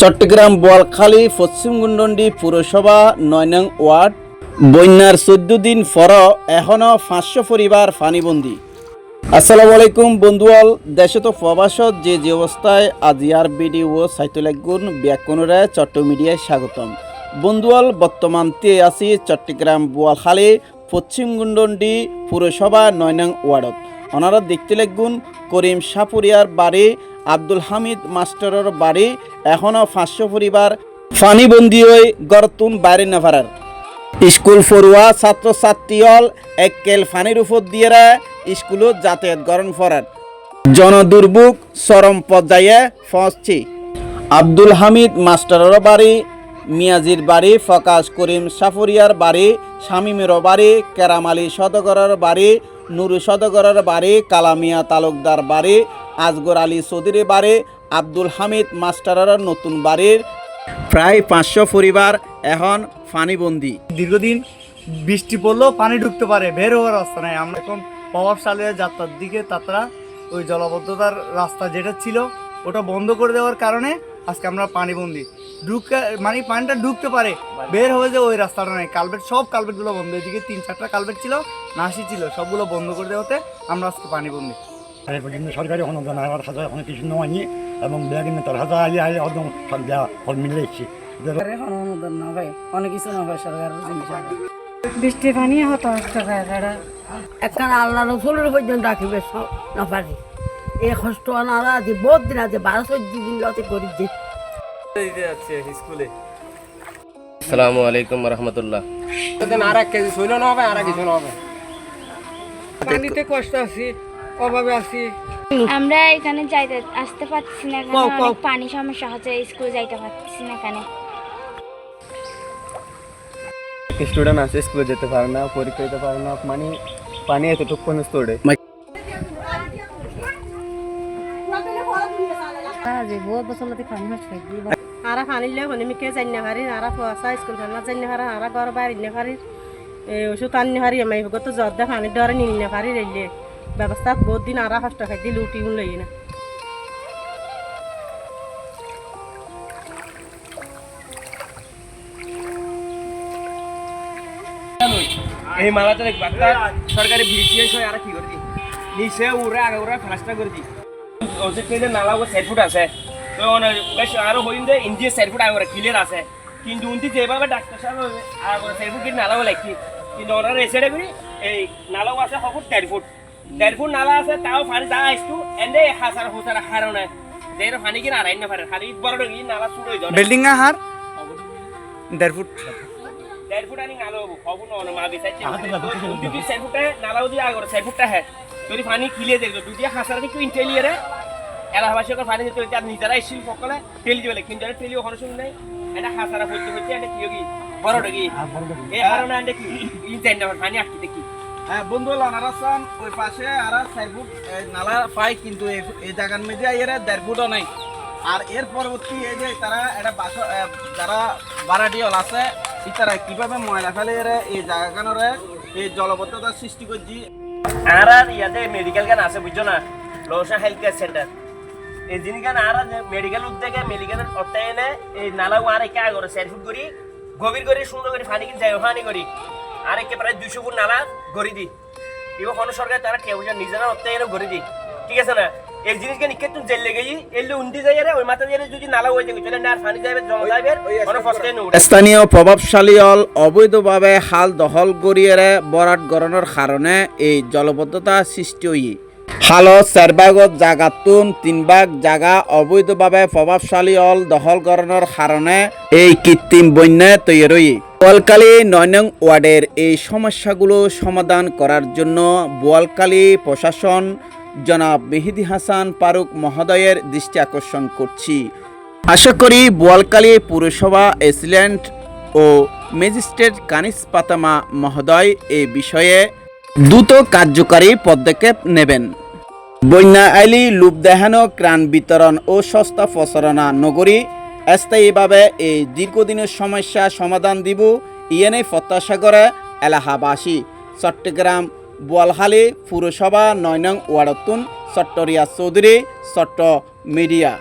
চট্টগ্রাম বোয়ালখালী পশ্চিম গুন্ডন্ডি পুরসভা ৯ নং ওয়ার্ড বন্যার ১৪ দিন পর এখনও ৫০০ পরিবার পানিবন্দী। আসসালামু আলাইকুম বন্ধুয়াল, দেশে তো প্রবাসত যে অবস্থায় আজিয়ার ভিডিও সাইতে লাগুন ব্যাকুণরে চট্ট মিডিয়ায় স্বাগতম। বন্ধুয়াল বর্তমান তে আছি চট্টগ্রাম বোয়ালখালী পশ্চিম গুন্ডন্ডি পুরসভা ৯ নং ওয়ার্ডত। ওনারা দেখতে লাগুন করিম সাপুরিয়ার বাড়ি, আব্দুল হামিদ মাস্টারের বাড়ি এখনও ৫০০ পরিবার পানিবন্দী হয়ে গড়তুন বাইরে না পারার। স্কুল পড়ুয়া ছাত্র ছাত্রীল এককেল ফানির উপর দিয়ে স্কুলত যাতায়াত গরণ করার জনদুর্ভোগ চরম পর্যায়ে পৌঁছছে। আব্দুল হামিদ মাস্টারের বাড়ি, মিয়াজির বাড়ি, ফকাশ করিম সাফরিয়ার বাড়ি, শামীমের বাড়ি, কেরাম আলী সদগরের বাড়ি, নুরু সদগরের বাড়ি, কালামিয়া তালুকদার বাড়ি, আজগর আলী চৌধুরী বাড়ি, আব্দুল হামিদ মাস্টারের নতুন বাড়ির প্রায় ৫০০ পরিবার এখন পানিবন্দী। দীর্ঘদিন বৃষ্টি পড়লেও পানি ঢুকতে পারে, বের হওয়ার রাস্তা নাই। আমরা এখন প্রভাবশালী যাত্রার দিকে তারা ওই জলবদ্ধতার রাস্তা যেটা ছিল ওটা বন্ধ করে দেওয়ার কারণে আজকে আমরা পানিবন্দী। মানে পানিটা ঢুকতে পারে, বের হয়ে যে ওই রাস্তাটা নেই। কালভেট, সব কালভেটগুলো বন্ধ। এদিকে ৩-৪টা কালভেট ছিল, নাসি ছিল, সবগুলো বন্ধ করে দেওয়াতে আমরা আজকে পানিবন্দী। পর্যন্ত সরকারি অনুদান আর হাজার অনেক কিছু নেওয়ানি এবং ব্যাগিনে তার হাজার আইলে একদম সব দেওয়া ফল মিলে এসেছি। অনুদান না ভাই, অনেক কিছু না ভাই, সরকারের জিনিস বৃষ্টি পানি হতো একখান আল্লাহ রসুলের পর্যন্ত রাখিবে সব না পারি। এই কষ্ট আনারা আছে বহুত দিন আছে, ১২-১৪ দিন লতে করি যে স্কুলে। আসসালামু আলাইকুম রহমতুল্লাহ। আর এক কেজি শৈল না হবে, আর কিছু না হবে। পানিতে কষ্ট আছি, অভাবে আছি। আমরা এখানে যাইতে আসতে পারছি না, কারণ অনেক পানি সমস্যা হচ্ছে, স্কুল যাইতে পারছি না। এখানে স্টুডেন্ট আছে, স্কুলে যেতে পারে না, পরীক্ষা দিতে পারে না, মানে পানি এতটুকু পর্যন্ত তোড়ে। আরা ফানিলে হনিমিকে জানি পারি, আরা পয়সা স্কুল ফানা জানি পারি, আরা ঘর বাইরে নিতে পারি, ওষুধ আনি পারি, আমি গত জর্দা পানি ডরে নিতে পারি। রেলে ব্যবস্থা বহুত দিন আরা কষ্ট খাই দিল, উঠি লই না। এই মালাটা দেখ বাচ্চা সরকারি বিসিএস হয়, আর কি করে দি নিচে উড়ে আগে উড়ে ফ্লাস্টার করে দি। ওসে কেটে নালা ও সাইড ফুট আছে, তো বেশ আরো হইন দে ইঞ্জিন সাইড ফুট আগে ক্লিয়ার আছে, কিন্তু উন্তি যেভাবে ডাক্তার সাহেব আগে সাইড ফুট কেটে নালাও লাগছি, কিন্তু ওনারা এসে করি এই নালাও আছে হকুট ১.৫ ফুট নালা আছে, তাও পানি যা আসতো এনে হাজার হুসার হারও নাই যে পানি কিনা আড়াই না পারে, খালি বড় ই নালা শুরু হয়ে যায়। বিল্ডিং না হার ১.৫ ফুট ১.৫ ফুট আনি নালা হবো হবো না মা বেচাইছে দুটি সাইড ফুটে নালাও দিয়ে আগে সাইড ফুটটা হ্যাঁ যদি পানি খিলিয়ে দেখলো দুটি হাসার একটু ইন্টেলিয়ারে এলাহাবাসী পানি দিতে হচ্ছে, আর নিজেরা এসে সকলে টেলি দিবে, কিন্তু টেলি ওখানে শুনে নেই এটা হাসারা হইতে হচ্ছে, এটা কি হোক বড় ডেকি এই কারণে এটা কি ইঞ্জাইন না পানি আটকে দেখি। হ্যাঁ বন্ধু, ওনারা ওই পাশে আর ৪ ফুট নালা পাই, কিন্তু এই জায়গার মধ্যে এর ১.৫ ফুটও নাই। আর এর পরবর্তী এই যে তারা একটা যারা ভাড়াটিয়াল আছে তারা কিভাবে ময়লা ফেলে এই জায়গাখানোর এই জলবদ্ধতার সৃষ্টি করছি। আর আর ইয়াতে মেডিকেল গান আছে বুঝছো না, লসা হেলথ কেয়ার সেন্টার এই জিনিস গান আর মেডিকেল উদ্যোগে মেডিকেলের অর্থায়নে এই নালাও আর একে আগে ৪ ফুট করি গভীর করে সুন্দর করে পানি কিনে যায় পানি করি, আর একে প্রায় ২০০ ফুট নালা গড়ি দিই। এবার কোনো সরকার তারা কেউ নিজেরা অর্থায়নে গড়ি দিই, ঠিক আছে না। এই জিনিসকে নিকে তুমি জেল লেগে এলে উন্দি যাই রে ওই মাথা দিয়ে যদি নালা হয়ে যাবে চলে না, আর পানি যাবে জমা যাবে কোনো ফসলে নুড়ে। স্থানীয় প্রভাবশালী অবৈধভাবে হাল দখল করিয়ে বরাট গড়নের কারণে এই জলবদ্ধতা সৃষ্টি হই। হাল ৪ ভাগত জাগাতুন ৩ ভাগ জায়গা অবৈধভাবে প্রভাবশালী দখল গড়নের কারণে এই কৃত্রিম বন্যা তৈরি হই। বোয়ালখালী ৯ নং ওয়ার্ডের এই সমস্যাগুলো সমাধান করার জন্য বোয়ালখালী প্রশাসন জনাব মেহেদি হাসান ফারুক মহোদয়ের দৃষ্টি আকর্ষণ করছি। আশা করি বোয়ালখালী পুরসভা এসিলেন্ট ও ম্যাজিস্ট্রেট কানিস পাতামা মহোদয় এই বিষয়ে দ্রুত কার্যকারী পদক্ষেপ নেবেন। বন্যা আইলি লুপ দেখানো ত্রাণ বিতরণ ও সস্তা প্রচারণা নগরী স্থায়ীভাবে এই দীর্ঘদিনের সমস্যা সমাধান দিব ইয়েনে প্রত্যাশা করে এলাহাবাসী। চট্টগ্রাম বোয়ালখালী পুরসভা ৯ নং ওয়ার্ডতুন চট্টরিয়া চৌধুরী, চট্ট মিডিয়া।